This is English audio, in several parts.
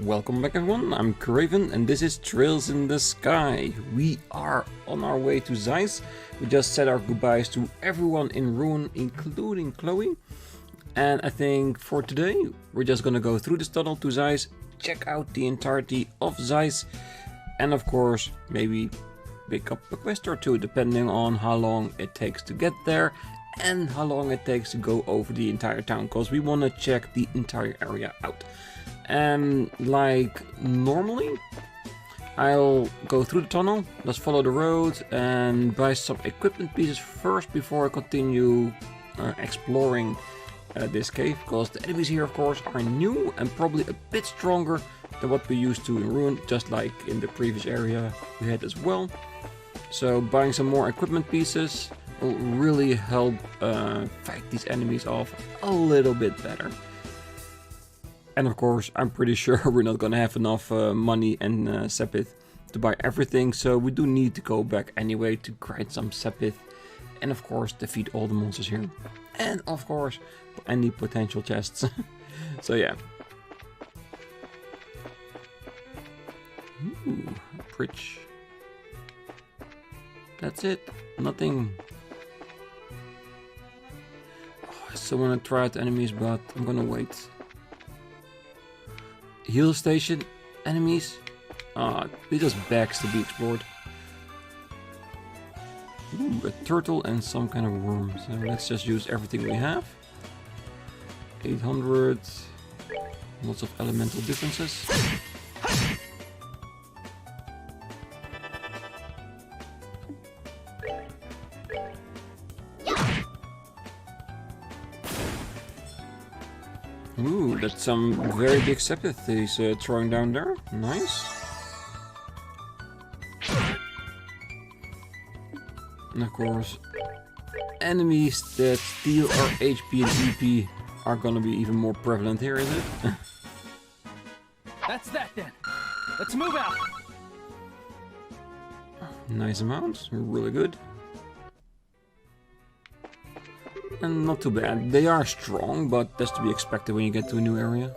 Welcome back everyone, I'm Craven and this is Trails in the Sky. We are on our way to Zeiss. We just said our goodbyes to everyone in Ruin, including Chloe. And I think for today, we're just gonna go through this tunnel to Zeiss, check out the entirety of Zeiss, and of course, maybe pick up a quest or two, depending on how long it takes to get there and how long it takes to go over the entire town, because we want to check the entire area out. And like normally, I'll go through the tunnel, just follow the road and buy some equipment pieces first before I continue exploring this cave, because the enemies here of course are new and probably a bit stronger than what we used to in Ruin, just like in the previous area we had as well. So buying some more equipment pieces will really help fight these enemies off a little bit better. And of course, I'm pretty sure we're not gonna have enough money and sepith to buy everything, so we do need to go back anyway to grind some sepith and of course defeat all the monsters here. And of course, any potential chests. So yeah. Ooh, bridge. That's it. Nothing. Oh, I still want to try out the enemies, but I'm gonna wait. Heal station enemies. They just begs to be explored. Ooh, a turtle and some kind of worm. So let's just use everything we have. 800. Lots of elemental differences. Ooh, that's some very big sepith he's throwing down there. Nice. And of course, enemies that steal our HP and EP are gonna be even more prevalent here, is it? That's that then. Let's move out. Nice amount, really good. And not too bad. They are strong, but that's to be expected when you get to a new area.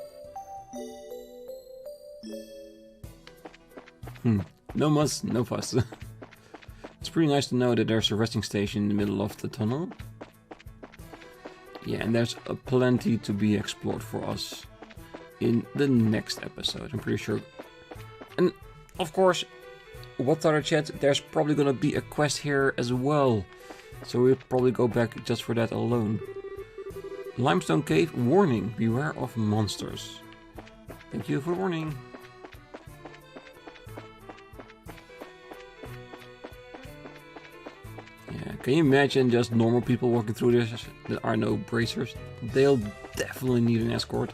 No muss, no fuss. It's pretty nice to know that there's a resting station in the middle of the tunnel. Yeah, and there's plenty to be explored for us in the next episode, I'm pretty sure. And of course, what other chat, there's probably gonna be a quest here as well. So we'll probably go back just for that alone. Limestone cave, warning, beware of monsters. Thank you for warning. Yeah, can you imagine just normal people walking through this? There are no bracers. They'll definitely need an escort.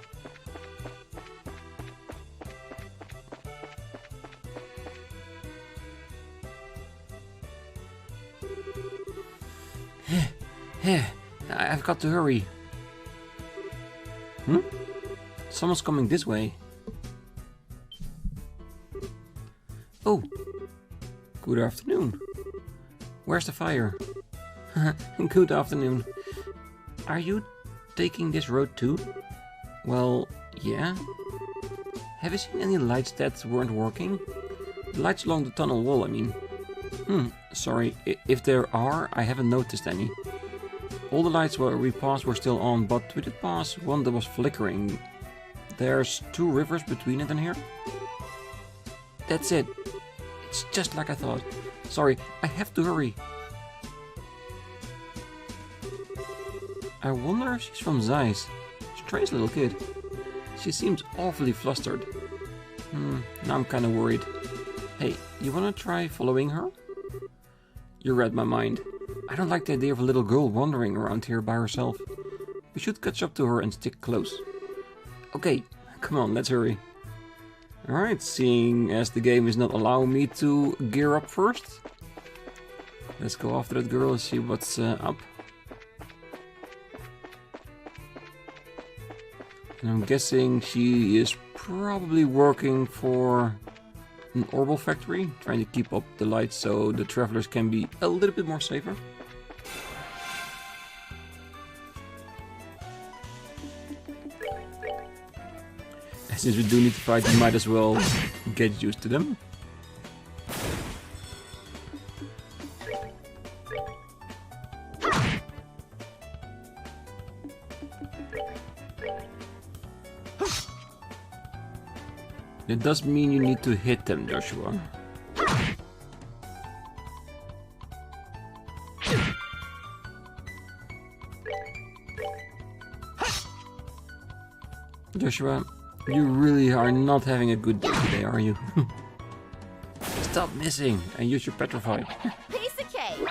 I've got to hurry. Someone's coming this way. Oh, good afternoon. Where's the fire? Good afternoon. Are you taking this road too? Well, yeah. Have you seen any lights that weren't working? The lights along the tunnel wall, I mean. Sorry, if there are, I haven't noticed any. All the lights where we passed were still on, but we did pass one that was flickering. There's 2 rivers between it and here. That's it. It's just like I thought. Sorry, I have to hurry. I wonder if she's from Zeiss. Strange little kid. She seems awfully flustered. Now I'm kinda worried. Hey, you wanna try following her? You read my mind. I don't like the idea of a little girl wandering around here by herself. We should catch up to her and stick close. Okay, come on, let's hurry. Alright, seeing as the game is not allowing me to gear up first, let's go after that girl and see what's up. And I'm guessing she is probably working for an Orbal factory, trying to keep up the lights so the travelers can be a little bit more safer. Since we do need to fight, we might as well get used to them. It does mean you need to hit them, Joshua. Joshua, you really are not having a good day today, are you? Stop missing and use your petrify. Piece of cake.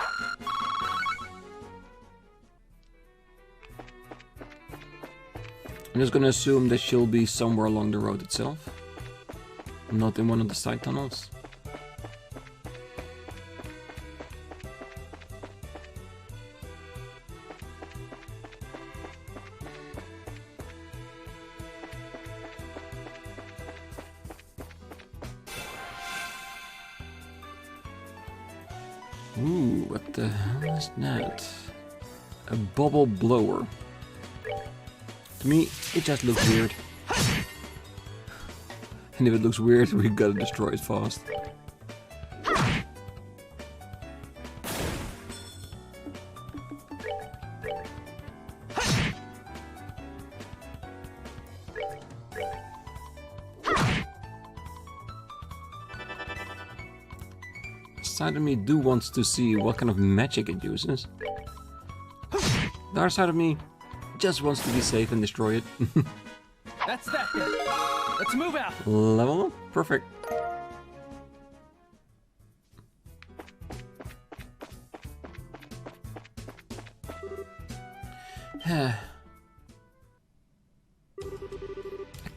I'm just gonna assume that she'll be somewhere along the road itself. Not in one of the side tunnels. Ooh, what the hell is that? A bubble blower. To me, it just looks weird. And if it looks weird, we gotta destroy it fast. Side of me wants to see what kind of magic it uses. The other side of me just wants to be safe and destroy it. That's that then. Let's move out. Level up. Perfect. I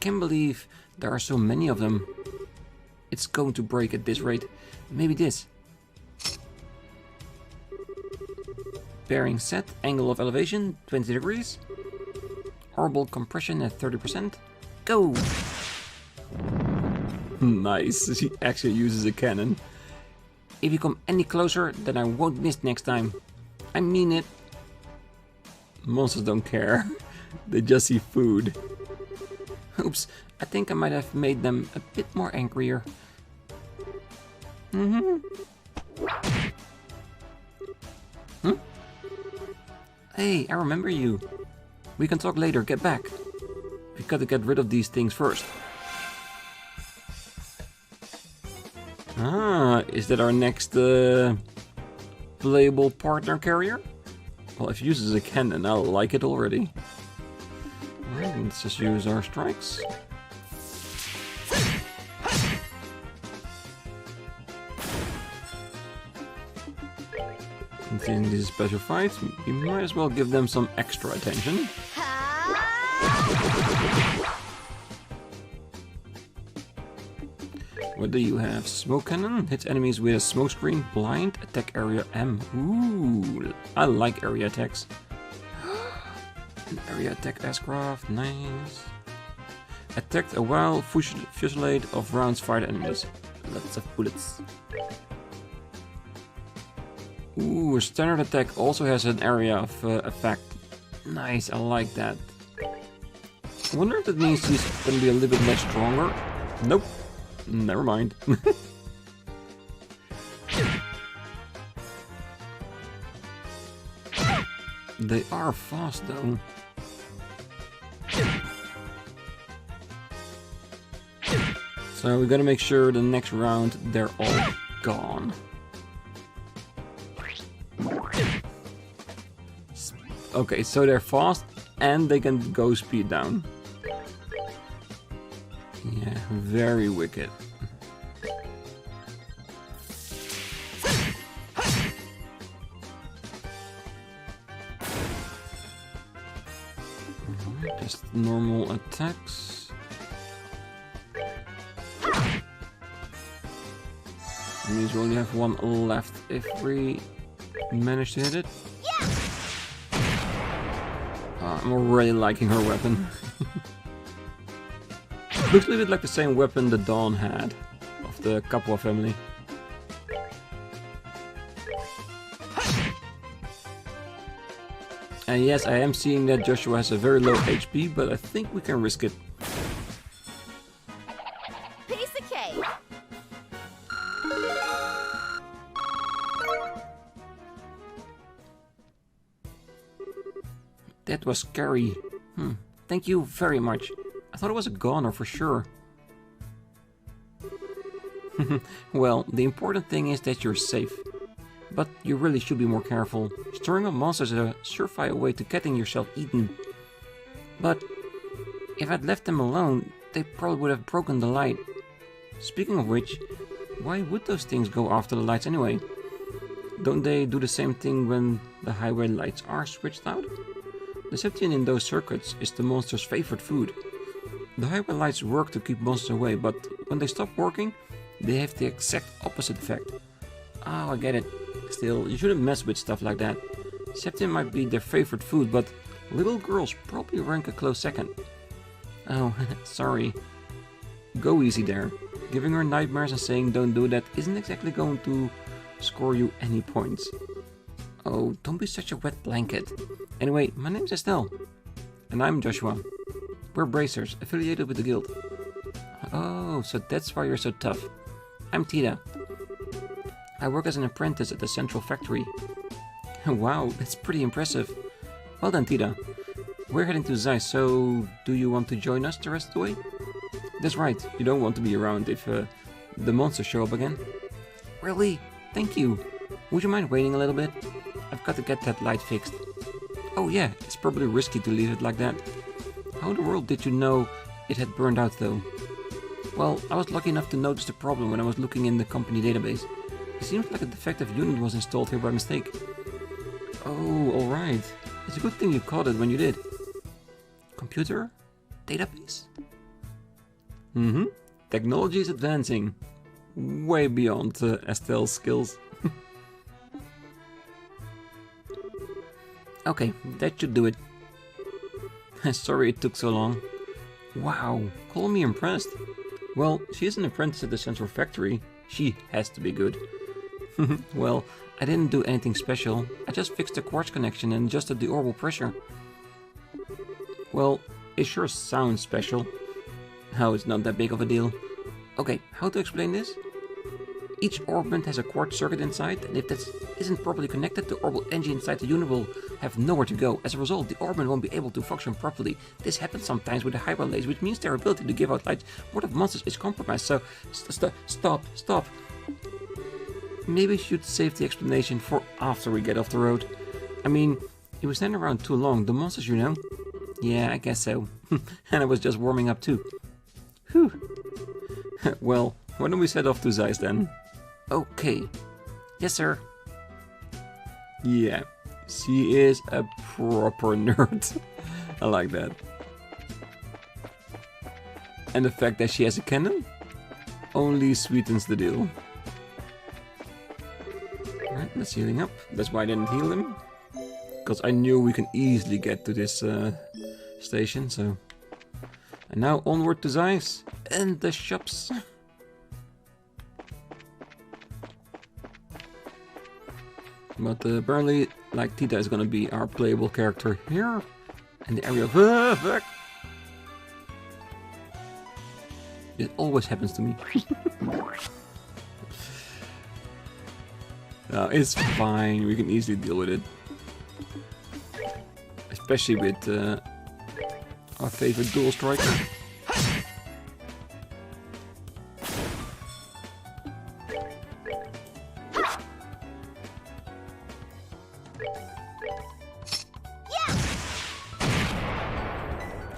can't believe there are so many of them. It's going to break at this rate. Maybe this. Bearing set, angle of elevation 20 degrees. Orbital compression at 30%. Go! Nice, she actually uses a cannon. If you come any closer, then I won't miss next time. I mean it. Monsters don't care. They just see food. Oops, I think I might have made them a bit more angrier. Hey, I remember you. We can talk later, get back. We gotta get rid of these things first. Ah, is that our next playable partner carrier? Well, if it uses a cannon, I like it already. Alright, let's just use our strikes. In these special fights, we might as well give them some extra attention. What do you have? Smoke cannon hits enemies with a smoke screen. Blind attack area M. Ooh, I like area attacks. An area attack aircraft, nice. Attacked a wild fusillade of rounds fired at enemies. Lots of bullets. Ooh, a standard attack also has an area of effect. Nice, I like that. I wonder if that means he's gonna be a little bit less stronger. Nope. Never mind. They are fast though. So we gotta make sure the next round they're all gone. Okay, so they're fast and they can go speed down. Yeah, very wicked. Just normal attacks. That means we only have one left if we manage to hit it. I'm already liking her weapon. Looks a little bit like the same weapon the Dawn had, of the Capua family. And yes, I am seeing that Joshua has a very low HP, but I think we can risk it. That was scary. Thank you very much. I thought it was a goner for sure. Well, the important thing is that you're safe. But you really should be more careful. Stirring up monsters is a surefire way to getting yourself eaten. But if I'd left them alone, they probably would have broken the light. Speaking of which, why would those things go after the lights anyway? Don't they do the same thing when the highway lights are switched out? The septium in those circuits is the monster's favorite food. The highway lights work to keep monsters away, but when they stop working, they have the exact opposite effect. Oh, I get it. Still, you shouldn't mess with stuff like that. Septium might be their favorite food, but little girls probably rank a close second. Oh, sorry. Go easy there. Giving her nightmares and saying don't do that isn't exactly going to score you any points. Oh, don't be such a wet blanket. Anyway, my name's Estelle. And I'm Joshua. We're bracers, affiliated with the guild. Oh, so that's why you're so tough. I'm Tita. I work as an apprentice at the central factory. Wow, that's pretty impressive. Well done, Tita. We're heading to Zeiss, so do you want to join us the rest of the way? That's right, you don't want to be around if the monsters show up again. Really? Thank you. Would you mind waiting a little bit? I've got to get that light fixed. Oh yeah, it's probably risky to leave it like that. How in the world did you know it had burned out though? Well, I was lucky enough to notice the problem when I was looking in the company database. It seems like a defective unit was installed here by mistake. Oh, alright. It's a good thing you caught it when you did. Computer? Database? Technology is advancing. Way beyond Estelle's skills. Okay, that should do it. Sorry it took so long. Wow, call me impressed. Well, she is an apprentice at the central factory. She has to be good. Well, I didn't do anything special. I just fixed the quartz connection and adjusted the orbal pressure. Well, it sure sounds special. How it's not that big of a deal. Okay, how to explain this? Each orbment has a quartz circuit inside, and if that isn't properly connected, the orbital engine inside the unit will have nowhere to go. As a result, the orbment won't be able to function properly. This happens sometimes with the highway lasers, which means their ability to give out light more than monsters is compromised. So, stop. Maybe we should save the explanation for after we get off the road. I mean, if we stand around too long, the monsters, you know? Yeah, I guess so. And I was just warming up too. Whew. Well, why don't we set off to Zeiss then? Okay. Yes, sir. Yeah, she is a proper nerd. I like that. And the fact that she has a cannon only sweetens the deal. Alright, let's healing up. That's why I didn't heal him. Because I knew we can easily get to this station, so... And now onward to Zeiss and the shops. But apparently, like, Tita is gonna be our playable character here. In the area of... fuck! It always happens to me. It's fine, we can easily deal with it. Especially with our favorite dual striker.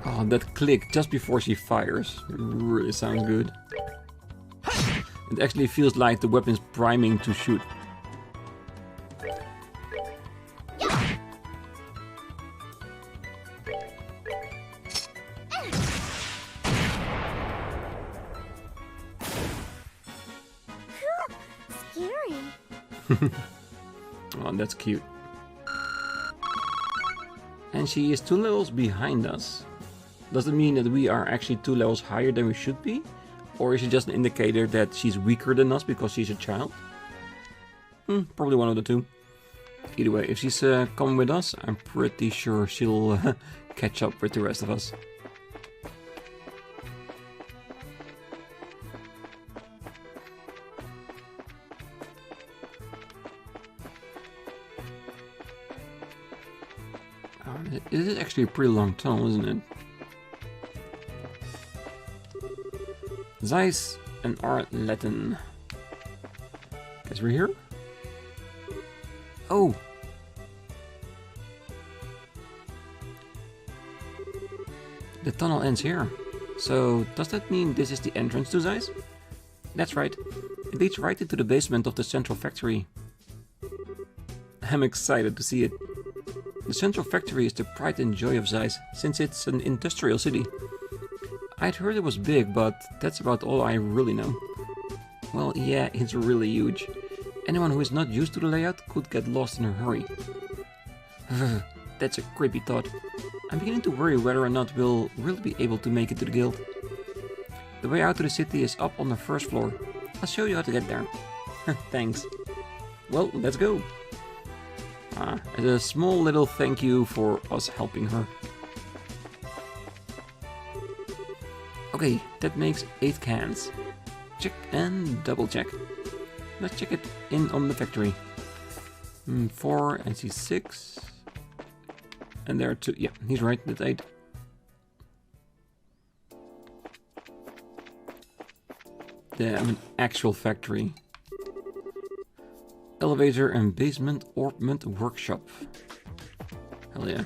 Oh, that click just before she fires really sounds good. It actually feels like the weapon's priming to shoot. Oh, that's cute. And she is 2 levels behind us. Does it mean that we are actually 2 levels higher than we should be? Or is it just an indicator that she's weaker than us because she's a child? Probably one of the two. Either way, if she's coming with us, I'm pretty sure she'll catch up with the rest of us. It is actually a pretty long tunnel, isn't it? Zeiss and our Latin. Guess we're here? Oh! The tunnel ends here. So, does that mean this is the entrance to Zeiss? That's right. It leads right into the basement of the central factory. I'm excited to see it. The central factory is the pride and joy of Zeiss, since it's an industrial city. I'd heard it was big, but that's about all I really know. Well, yeah, it's really huge. Anyone who is not used to the layout could get lost in a hurry. That's a creepy thought. I'm beginning to worry whether or not we'll really be able to make it to the guild. The way out to the city is up on the first floor. I'll show you how to get there. Thanks. Well, let's go. As a small little thank you for us helping her. Okay, that makes 8 cans. Check and double check. Let's check it in on the factory. 4, I see 6. And there are 2. Yeah, he's right, that's 8. Damn, an actual factory. Elevator and basement orbment workshop. Hell yeah.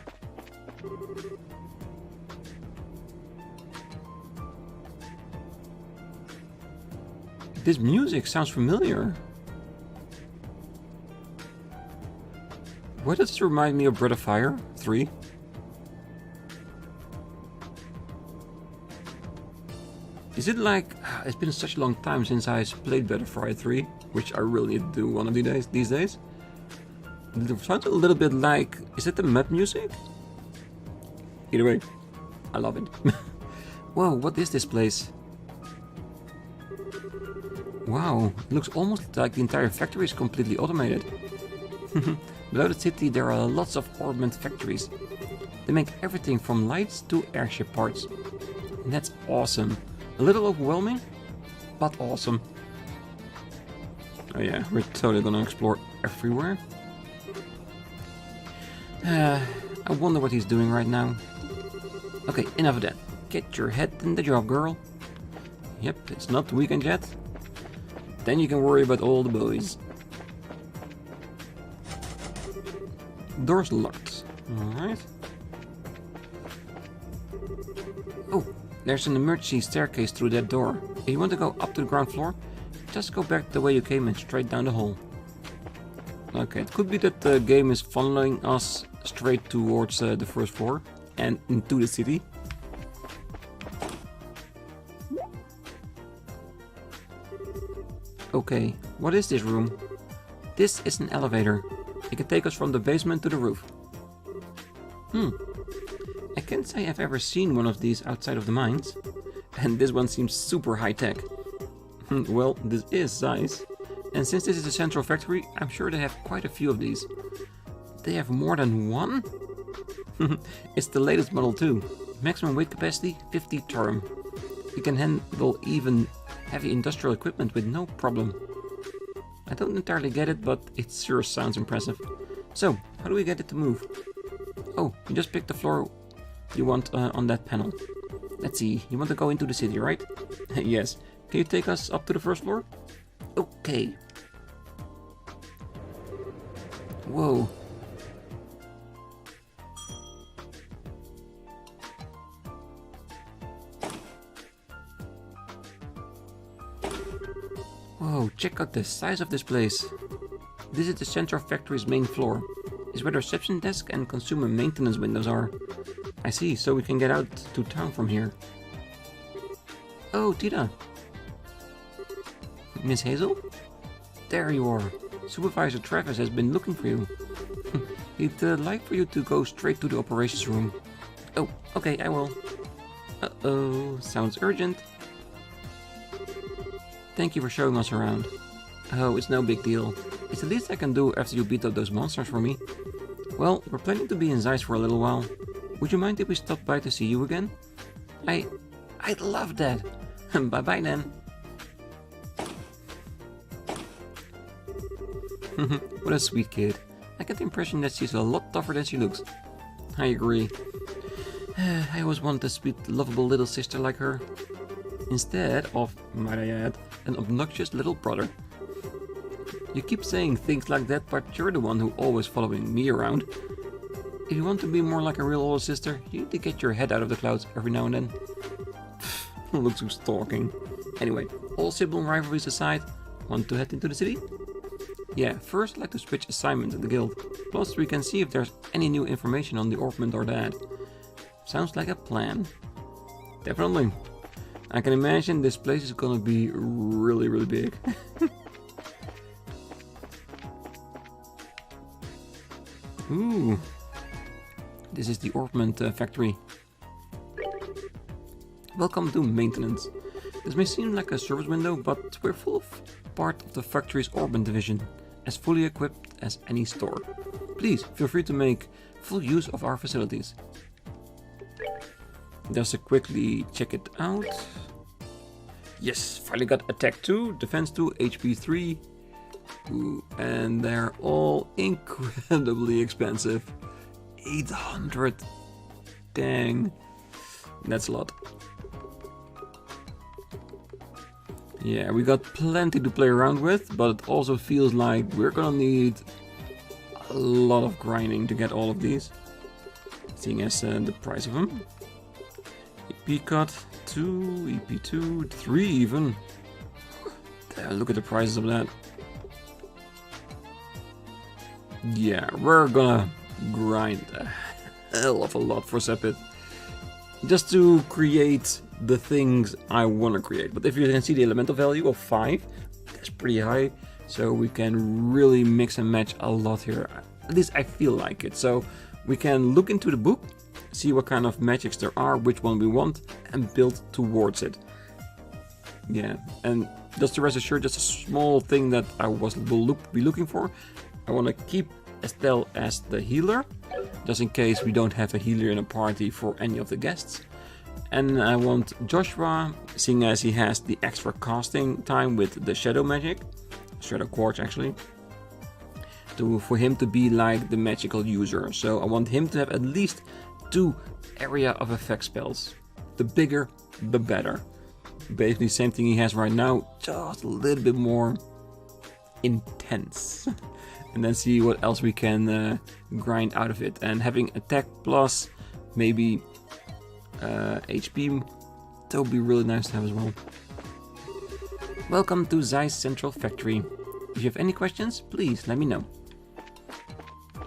This music sounds familiar. Why does this remind me of Breath of Fire 3? Is it like... It's been such a long time since I played Breath of Fire 3, which I really need to do one of these days. It sounds a little bit like... Is it the map music? Either way, I love it. Whoa, what is this place? Wow, it looks almost like the entire factory is completely automated. Below the city there are lots of orbment factories. They make everything from lights to airship parts. And that's awesome. A little overwhelming, but awesome. Oh yeah, we're totally gonna explore everywhere. I wonder what he's doing right now. Okay, enough of that. Get your head in the job, girl. Yep, it's not the weekend yet. Then you can worry about all the boys. Door's locked. Alright. Oh, there's an emergency staircase through that door. If you want to go up to the ground floor, just go back the way you came and straight down the hall. Okay, it could be that the game is funneling us straight towards the first floor and into the city. Okay, what is this room? This is an elevator. It can take us from the basement to the roof. I can't say I've ever seen one of these outside of the mines. And this one seems super high-tech. Well, this is Zeiss. And since this is a central factory, I'm sure they have quite a few of these. They have more than one? It's the latest model too. Maximum weight capacity, 50 term. You can handle even heavy industrial equipment with no problem. I don't entirely get it, but it sure sounds impressive. So, how do we get it to move? Oh, you just pick the floor you want on that panel. Let's see, you want to go into the city, right? Yes. Can you take us up to the first floor? Okay. Whoa. Whoa, check out the size of this place. This is the central factory's main floor. It's where the reception desk and consumer maintenance windows are. I see, so we can get out to town from here. Oh, Tita. Miss Hazel? There you are. Supervisor Travis has been looking for you. He'd like for you to go straight to the operations room. Oh, okay, I will. Uh-oh, sounds urgent. Thank you for showing us around. Oh, it's no big deal. It's the least I can do after you beat up those monsters for me. Well, we're planning to be in Zeiss for a little while. Would you mind if we stop by to see you again? I'd love that. Bye-bye then. What a sweet kid. I get the impression that she's a lot tougher than she looks. I agree. I always wanted a sweet, lovable little sister like her. Instead of, might I add, an obnoxious little brother. You keep saying things like that, but you're the one who always following me around. If you want to be more like a real older sister, you need to get your head out of the clouds every now and then. Looks who's talking. Anyway, all sibling rivalries aside, want to head into the city? Yeah, first I'd like to switch assignments at the guild. Plus we can see if there's any new information on the orbment or that. Sounds like a plan. Definitely. I can imagine this place is gonna be really, really big. Ooh. This is the orbment factory. Welcome to maintenance. This may seem like a service window, but we're full of part of the factory's orbment division, as fully equipped as any store. Please feel free to make full use of our facilities. Just to quickly check it out. Yes, finally got attack 2, defense 2, HP 3. Ooh, and they're all incredibly expensive. 800. Dang. That's a lot. Yeah, we got plenty to play around with, but it also feels like we're gonna need a lot of grinding to get all of these. Seeing as the price of them. EP cut 2, EP2, 3 even. Look at the prices of that. Yeah, we're gonna grind a hell of a lot for Sepit. Just to create the things I want to create. But if you can see the elemental value of 5, that's pretty high. So we can really mix and match a lot here. At least I feel like it. So we can look into the book, see what kind of magics there are, which one we want, and build towards it. Yeah, and just to rest assured, just a small thing that I will be looking for. I want to keep Estelle as the healer, just in case we don't have a healer in a party for any of the guests. And I want Joshua, seeing as he has the extra casting time with the shadow magic, shadow quartz actually, for him to be like the magical user. So I want him to have at least 2 area of effect spells. The bigger, the better. Basically same thing he has right now, just a little bit more intense. And then see what else we can grind out of it. And having attack plus maybe HP, that would be really nice to have as well. Welcome to Zeiss Central Factory. If you have any questions, please let me know.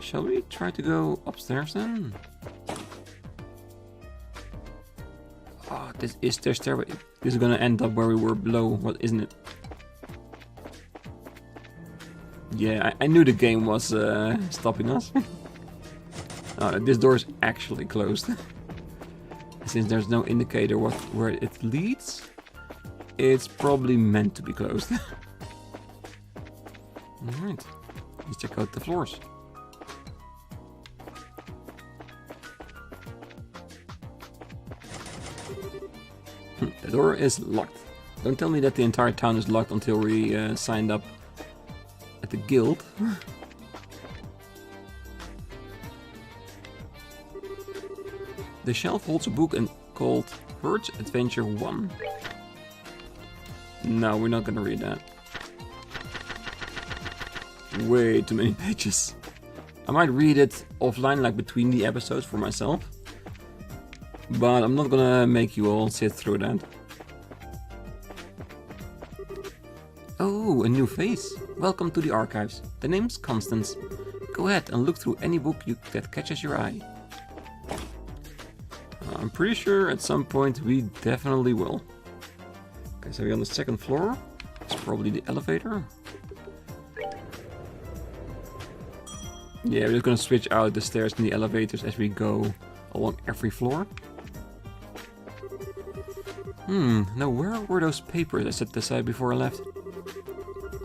Shall we try to go upstairs then? Oh, this is their stairway. This is gonna end up where we were below, what isn't it? Yeah, I knew the game was stopping us. Oh, this door is actually closed. Since there's no indicator where it leads, it's probably meant to be closed. Alright, let's check out the floors. The door is locked. Don't tell me that the entire town is locked until we signed up at the guild. The shelf holds a book called Herd's Adventure 1. No, we're not gonna read that. Way too many pages. I might read it offline, like between the episodes for myself. But I'm not gonna make you all sit through that. Oh, a new face. Welcome to the archives. The name's Constance. Go ahead and look through any book that catches your eye. I'm pretty sure at some point we definitely will. Okay, so we're on the second floor. It's probably the elevator. Yeah, we're just gonna switch out the stairs and the elevators as we go along every floor. Now where were those papers I set aside before I left?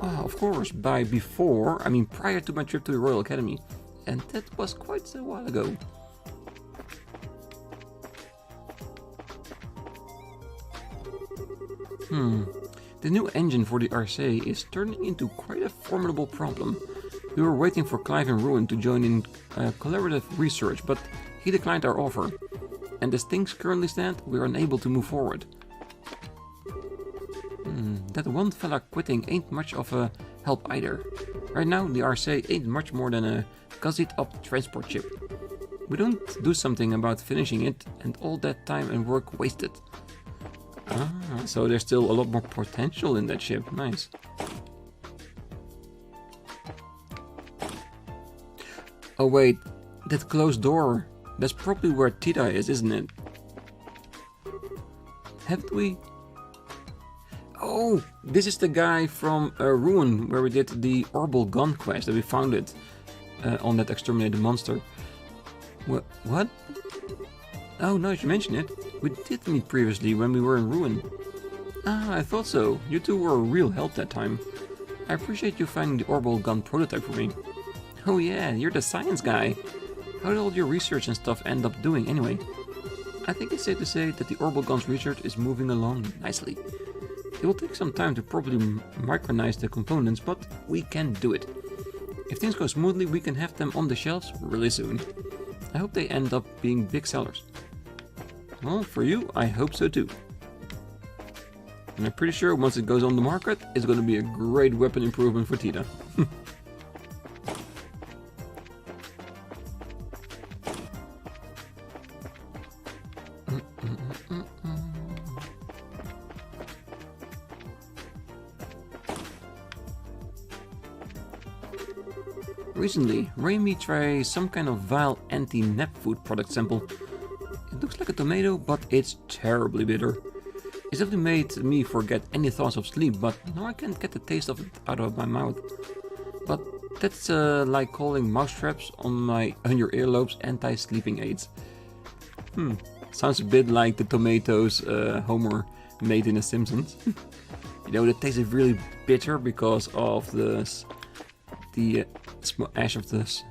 Oh, of course, by before, I mean prior to my trip to the Royal Academy. And that was quite a while ago. The new engine for the RC is turning into quite a formidable problem. We were waiting for Clive and Ruin to join in collaborative research, but He declined our offer. And as things currently stand, we are unable to move forward. That one fella quitting ain't much of a help either. Right now, the RSA ain't much more than a gussied up transport ship. We don't do something about finishing it, and all that time and work wasted. So there's still a lot more potential in that ship. Nice. Oh wait, that closed door. That's probably where Tita is, isn't it? Haven't we? Oh, this is the guy from Ruin, where we did the Orbal gun quest that we found it on that exterminated monster. What? Oh, now you mention it. We did meet previously when we were in Ruin. Ah, I thought so. You two were a real help that time. I appreciate you finding the Orbal gun prototype for me. Oh yeah, you're the science guy. How did all your research and stuff end up doing anyway? I think it's safe to say that the Orbal gun's research is moving along nicely. It will take some time to properly micronize the components, but we can do it. If things go smoothly, we can have them on the shelves really soon. I hope they end up being big sellers. Well, for you, I hope so too. And I'm pretty sure once it goes on the market, it's going to be a great weapon improvement for Tita. Recently, Raimi tried some kind of vile anti-nap food product sample. It looks like a tomato, but it's terribly bitter. It's definitely made me forget any thoughts of sleep, but now I can't get the taste of it out of my mouth. But that's like calling mousetraps on your earlobes anti-sleeping aids. Sounds a bit like the tomatoes Homer made in The Simpsons. You know, the taste is really bitter because of the ash of this,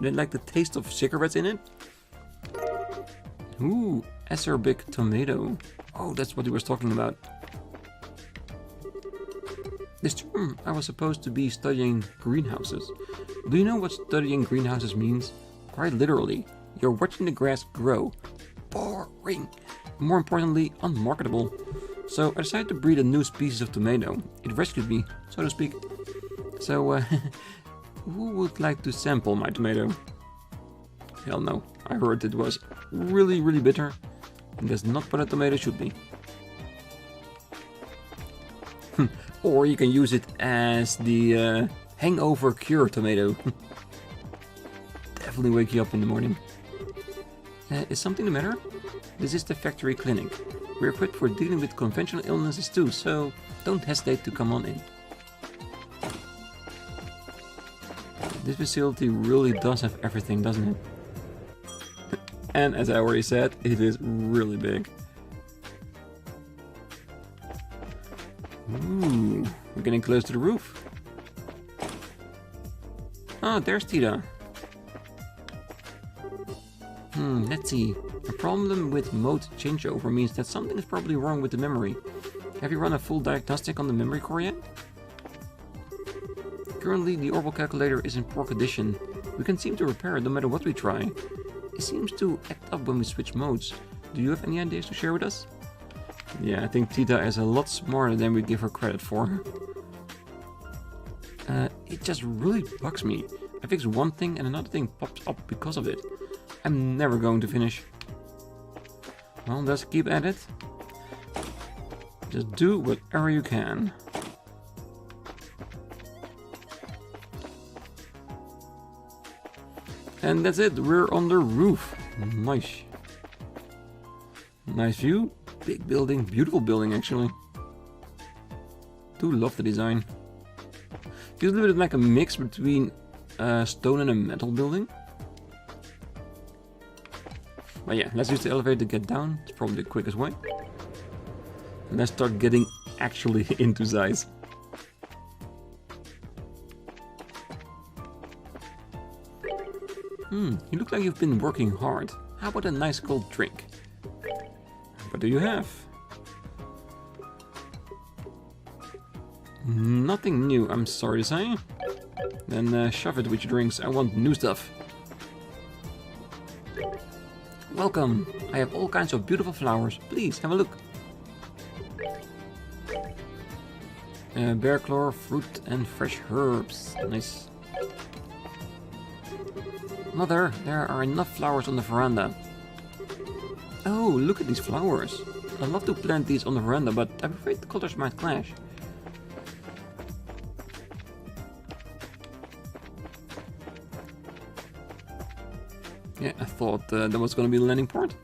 like the taste of cigarettes in it. Ooh, acerbic tomato. Oh, that's what he was talking about. This term, I was supposed to be studying greenhouses. Do you know what studying greenhouses means? Quite literally, you're watching the grass grow. Boring. More importantly, unmarketable. So I decided to breed a new species of tomato. It rescued me, so to speak. So, who would like to sample my tomato? Hell no, I heard it was really, really bitter, and that's not what a tomato should be. Or you can use it as the hangover cure tomato. Definitely wake you up in the morning. Is something the matter? This is the factory clinic. We're equipped for dealing with conventional illnesses too, so don't hesitate to come on in. This facility really does have everything, doesn't it? And as I already said, it is really big. Ooh, we're getting close to the roof. Oh, there's Tita. Let's see. A problem with mode changeover means that something is probably wrong with the memory. Have you run a full diagnostic on the memory core yet? Currently, the Orbal calculator is in poor condition. We can't seem to repair it no matter what we try. It seems to act up when we switch modes. Do you have any ideas to share with us? Yeah, I think Tita is a lot smarter than we give her credit for. It just really bugs me. I fix one thing and another thing pops up because of it. I'm never going to finish. Well, let's keep at it. Just do whatever you can. And that's it, we're on the roof. Nice. Nice view. Big building, beautiful building actually. Do love the design. Feels a little bit like a mix between a stone and a metal building. But yeah, let's use the elevator to get down. It's probably the quickest way. And let's start getting actually into Zeiss. You look like you've been working hard. How about a nice cold drink? What do you have? Nothing new, I'm sorry to say. Then shove it with your drinks, I want new stuff. Welcome. I have all kinds of beautiful flowers. Please have a look. Bear claw, fruit and fresh herbs. Nice. Mother, there are enough flowers on the veranda. Oh, look at these flowers. I'd love to plant these on the veranda, but I'm afraid the colors might clash. Yeah, I thought that was going to be the landing port.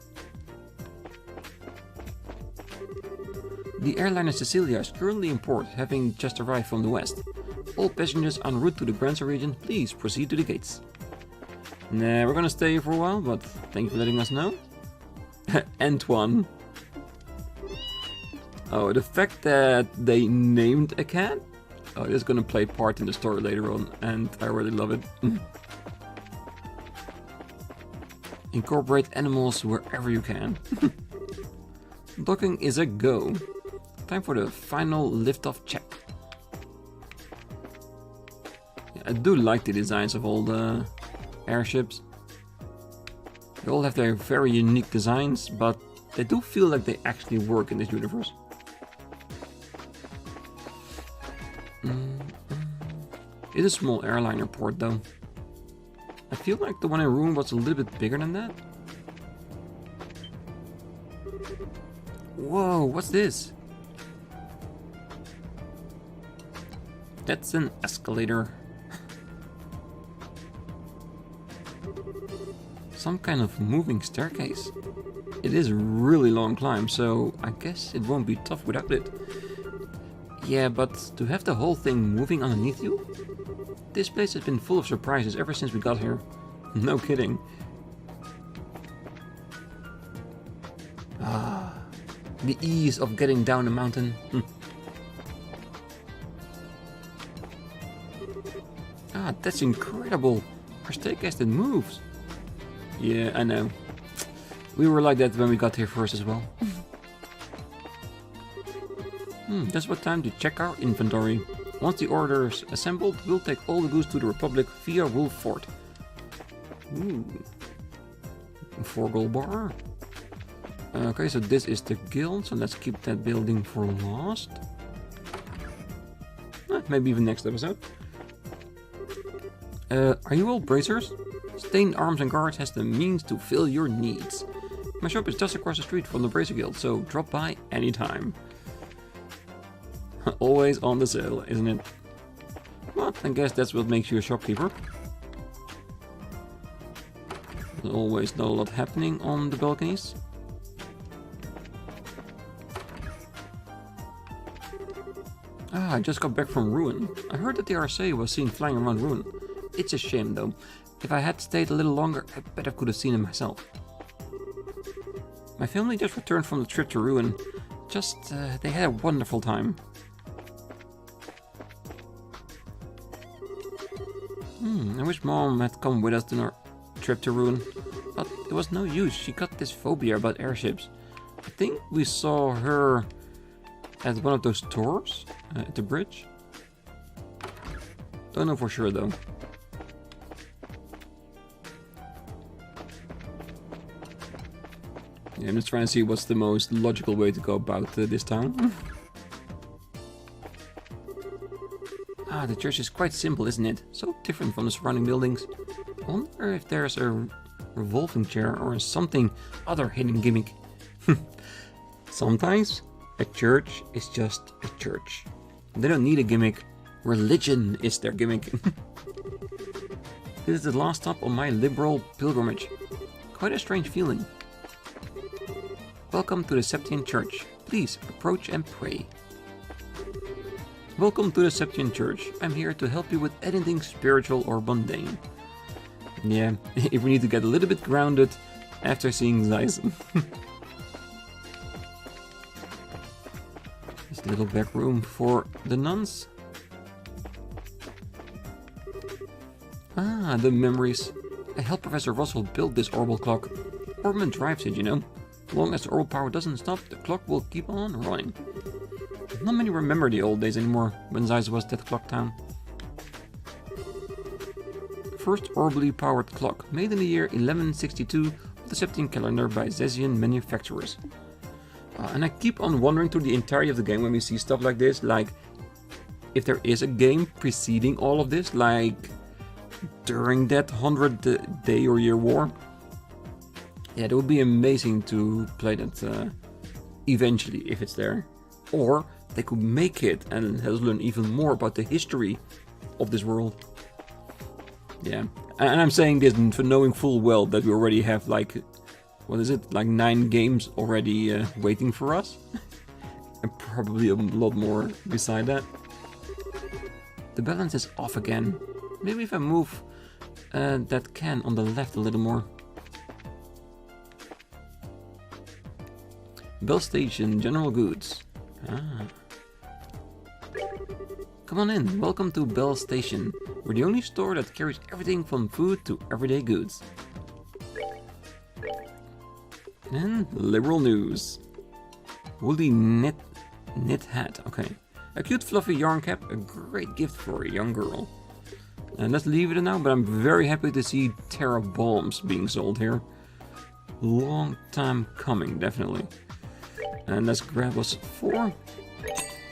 The airliner Cecilia is currently in port, having just arrived from the west. All passengers en route to the Granza region, please proceed to the gates. Nah, we're gonna stay here for a while, but thank you for letting us know. Antoine. Oh, the fact that they named a cat? Oh, this is gonna play part in the story later on, and I really love it. Incorporate animals wherever you can. Docking is a go. Time for the final liftoff check. Yeah, I do like the designs of all the airships. They all have their very unique designs, but they do feel like they actually work in this universe. It's a small airliner port though. I feel like the one in Ruin was a little bit bigger than that. Whoa, what's this? That's an escalator. Some kind of moving staircase. It is a really long climb, so I guess it won't be tough without it. Yeah, but to have the whole thing moving underneath you? This place has been full of surprises ever since we got here. No kidding. Ah, the ease of getting down the mountain. Ah, that's incredible. Our staircase that moves. Yeah, I know. We were like that when we got here first as well. That's what time to check our inventory. Once the order is assembled, we'll take all the goods to the Republic via Wolf Fort. Ooh. 4 gold bar. Okay, so this is the guild, so let's keep that building for last. Maybe even next episode. Are you all bracers? Stained Arms and Guards has the means to fill your needs. My shop is just across the street from the Bracer Guild, so drop by anytime. Always on the sale, isn't it? Well, I guess that's what makes you a shopkeeper. There's always not a lot happening on the balconies. Ah, I just got back from Ruin. I heard that the RSA was seen flying around Ruin. It's a shame though. If I had stayed a little longer, I bet I could have seen it myself. My family just returned from the trip to Ruin. They had a wonderful time. I wish Mom had come with us on our trip to Ruin, but it was no use. She got this phobia about airships. I think we saw her at one of those tours at the bridge. Don't know for sure though. Yeah, I'm just trying to see what's the most logical way to go about this town. Ah, the church is quite simple, isn't it? So different from the surrounding buildings. I wonder if there's a revolving chair or something other hidden gimmick. Sometimes a church is just a church. They don't need a gimmick. Religion is their gimmick. This is the last stop on my liberal pilgrimage. Quite a strange feeling. Welcome to the Septian Church. Please approach and pray. Welcome to the Septian Church. I'm here to help you with anything spiritual or mundane. Yeah, if we need to get a little bit grounded after seeing Zeiss. This little back room for the nuns. Ah, the memories. I helped Professor Russell build this Orbal clock. Orbment drives it, you know. As long as the Orbal power doesn't stop, the clock will keep on running. Not many remember the old days anymore, when Zeiss was that clock town. First orbally powered clock, made in the year 1162 of decepting calendar by Zeissian manufacturers. And I keep on wondering through the entirety of the game when we see stuff like this, like if there is a game preceding all of this, like during that 100-day or year war. Yeah, it would be amazing to play that eventually if it's there. Or they could make it and let us learn even more about the history of this world. Yeah, and I'm saying this for knowing full well that we already have like, what is it, like 9 games already waiting for us. And probably a lot more beside that. The balance is off again. Maybe if I move that can on the left a little more. Bell Station, General Goods. Ah. Come on in, welcome to Bell Station. We're the only store that carries everything from food to everyday goods. And liberal news. Woolly knit hat, okay. A cute fluffy yarn cap, a great gift for a young girl. And let's leave it now, but I'm very happy to see Terra bombs being sold here. Long time coming, definitely. And let's grab us 4.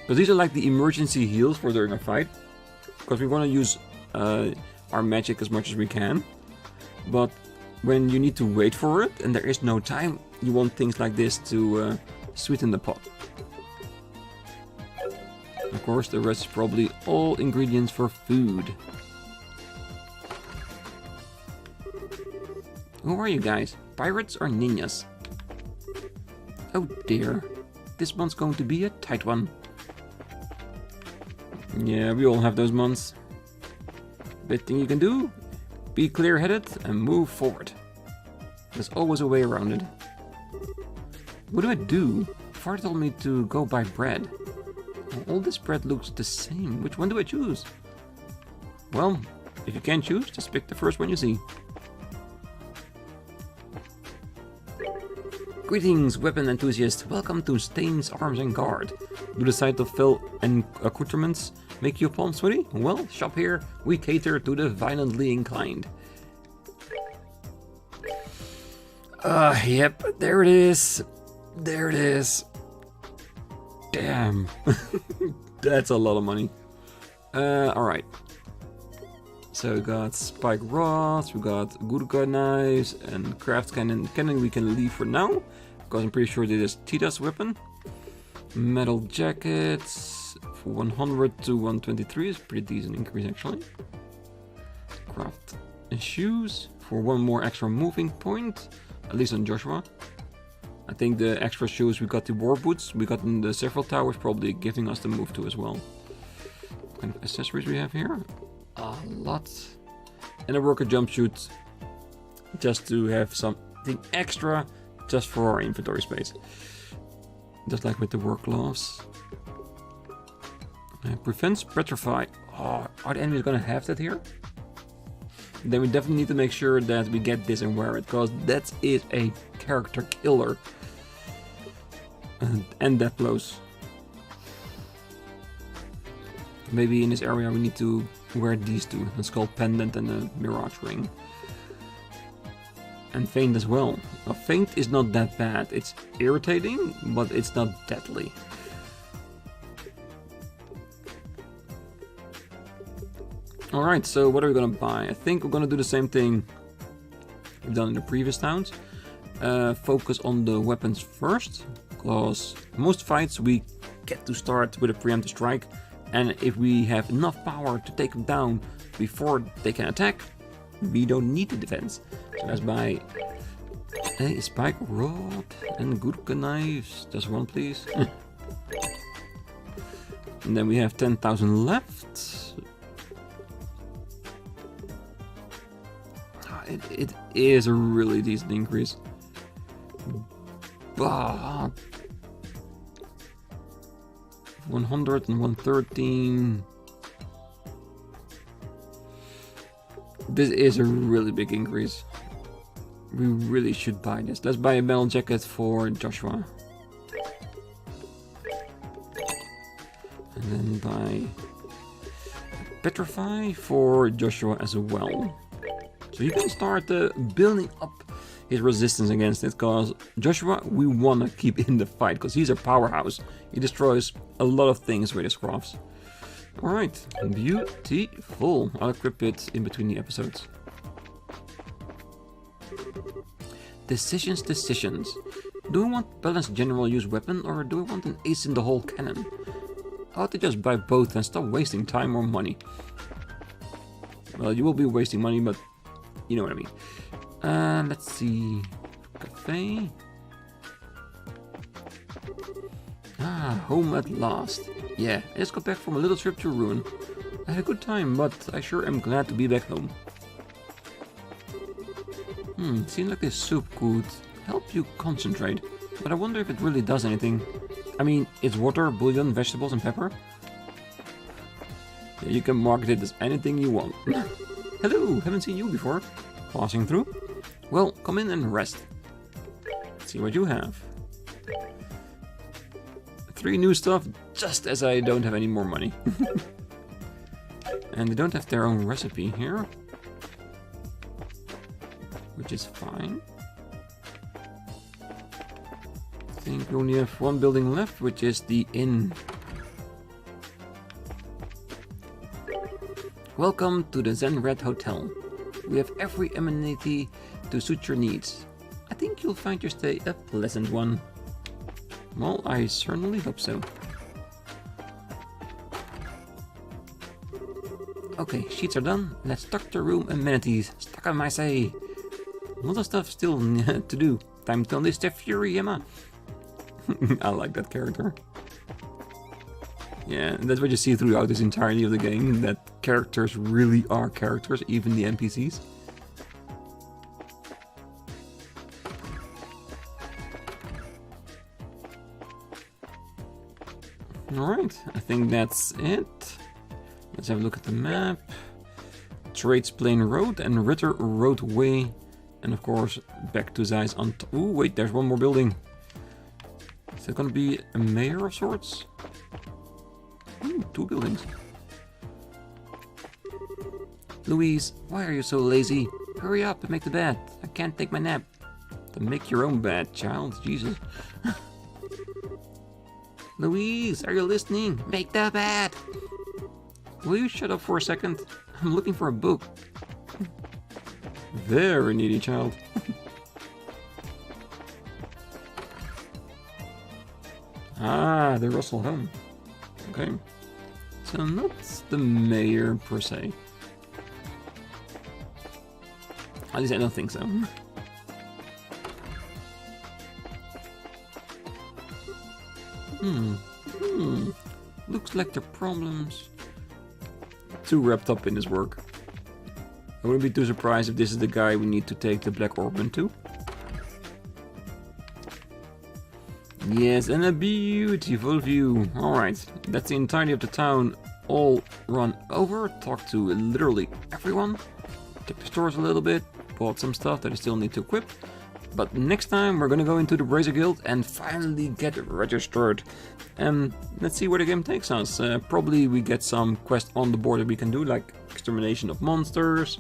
Because these are like the emergency heals for during a fight. Because we want to use our magic as much as we can. But when you need to wait for it and there is no time, you want things like this to sweeten the pot. Of course, the rest is probably all ingredients for food. Who are you guys? Pirates or ninjas? Oh dear, this month's going to be a tight one. Yeah, we all have those months. Best thing you can do, be clear-headed and move forward. There's always a way around it. What do I do? Father told me to go buy bread. All this bread looks the same. Which one do I choose? Well, if you can't choose, just pick the first one you see. Greetings, weapon enthusiasts. Welcome to Stain's Arms and Guard. Do the sight of fell and accoutrements make your palms sweaty? Well, shop here. We cater to the violently inclined. Yep, there it is. There it is. Damn. That's a lot of money. Alright. So we got spike rods, we got Gurkha knives, and craft cannon. Cannon we can leave for now, because I'm pretty sure this is Tita's weapon. Metal jackets, for 100 to 123 is a pretty decent increase actually. Craft shoes, for 1 more extra moving point, at least on Joshua. I think the extra shoes we got the war boots, we got in the several towers, probably giving us the move to as well. What kind of accessories we have here? A lot. And a worker jumpsuit, just to have something extra, just for our inventory space. Just like with the work gloves. Prevents petrify. Oh, are the enemies gonna have that here? Then we definitely need to make sure that we get this and wear it, because that is a character killer. And death blows. Maybe in this area we need to wear these two, a skull pendant and a mirage ring. And feint as well. Now, feint is not that bad. It's irritating, but it's not deadly. Alright, so what are we gonna buy? I think we're gonna do the same thing we've done in the previous towns. Focus on the weapons first, because most fights we get to start with a preemptive strike, and if we have enough power to take them down before they can attack, we don't need the defense. So let's buy a spike rod and Gurkha knives. Just one, please. And then we have 10,000 left. It is a really decent increase. But 100 and 113. This is a really big increase. We really should buy this. Let's buy a metal jacket for Joshua. And then buy petrify for Joshua as well. So you can start building up his resistance against it, because Joshua, we want to keep in the fight, because he's a powerhouse. He destroys a lot of things with his crafts. Alright, beautiful. I'll equip it in between the episodes. Decisions. Do I want balanced general use weapon, or do I want an ace in the hole cannon? I ought to just buy both and stop wasting time or money. Well, you will be wasting money, but you know what I mean. Let's see. Cafe. Ah, home at last. Yeah, I just got back from a little trip to Ruin. I had a good time, but I sure am glad to be back home. Seems like this soup could help you concentrate, but I wonder if it really does anything. I mean, it's water, bouillon, vegetables and pepper. Yeah, you can market it as anything you want. Hello, haven't seen you before. Passing through? Well, come in and rest. Let's see what you have. 3 new stuff, just as I don't have any more money. And they don't have their own recipe here, which is fine. I think we only have 1 building left, which is the inn. Welcome to the Zen Red Hotel. We have every amenity to suit your needs. I think you'll find your stay a pleasant one. Well, I certainly hope so. Okay, sheets are done. Let's stock the room amenities. Stock 'em, I say. A lot of stuff still to do. Time to unleash the fury, Emma. I like that character. Yeah, and that's what you see throughout this entirety of the game, that characters really are characters, even the NPCs. Alright, I think that's it. Let's have a look at the map. Trades Plain Road and Ritter Roadway. And of course, back to Zeiss on top. Ooh, wait, there's one more building. Is that gonna be a mayor of sorts? Ooh, 2 buildings. Louise, why are you so lazy? Hurry up and make the bed. I can't take my nap. Then make your own bed, child. Jesus. Louise, are you listening? Make the bed! Will you shut up for a second? I'm looking for a book. Very needy child. Ah, the Russell home. Okay. So not the mayor per se. At least I don't think so. Looks like the problem's too wrapped up in his work. I wouldn't be too surprised if this is the guy we need to take the Black Orban to. Yes, and a beautiful view. Alright, that's the entirety of the town all run over. Talk to literally everyone. Check the stores a little bit. Bought some stuff that I still need to equip. But next time we're gonna go into the Brazier Guild and finally get registered. Let's see where the game takes us. Probably we get some quests on the board that we can do, like extermination of monsters,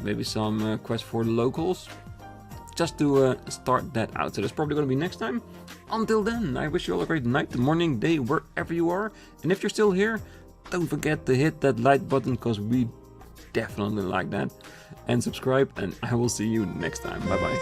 maybe some quests for the locals, just to start that out. So that's probably gonna be next time. Until then, I wish you all a great night, morning, day, wherever you are. And if you're still here, don't forget to hit that like button, because we definitely like that. And subscribe, and I will see you next time. Bye bye.